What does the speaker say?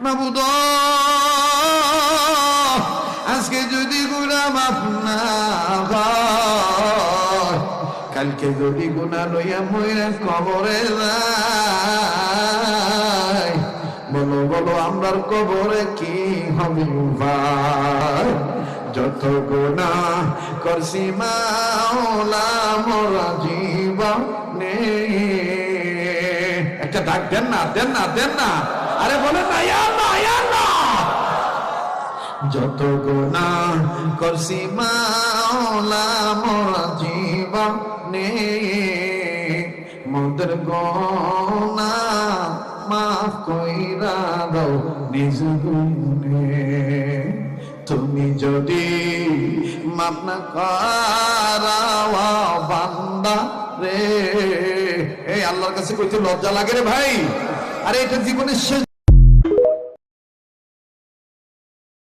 মাবুদ, আজকে যদি গুনাহ মাফ না হয়, কালকে যদি গুনাহ লইয়া মইরা কবরে যাই, বলো বলো আমরার কবরে কি হবে ভাই? যত গুনাহ করছি মাওলা মোরা জীবনে। একটা ডাক দেন না, দেন না, দেন না, আরে বলেন না, ইয়া আল্লাহ, ইয়া আল্লাহ। যত গুনাহ করছি মাওলা মোরা জীবনে, মোদের গুনাহ মাফ কইরা দাও নিজ গুণে। তুমি যদি মাফ না করাও বান্দা রে, এই আল্লাহর কাছে কইতে লজ্জা লাগে রে ভাই। আরে এটা জীবনের শেষ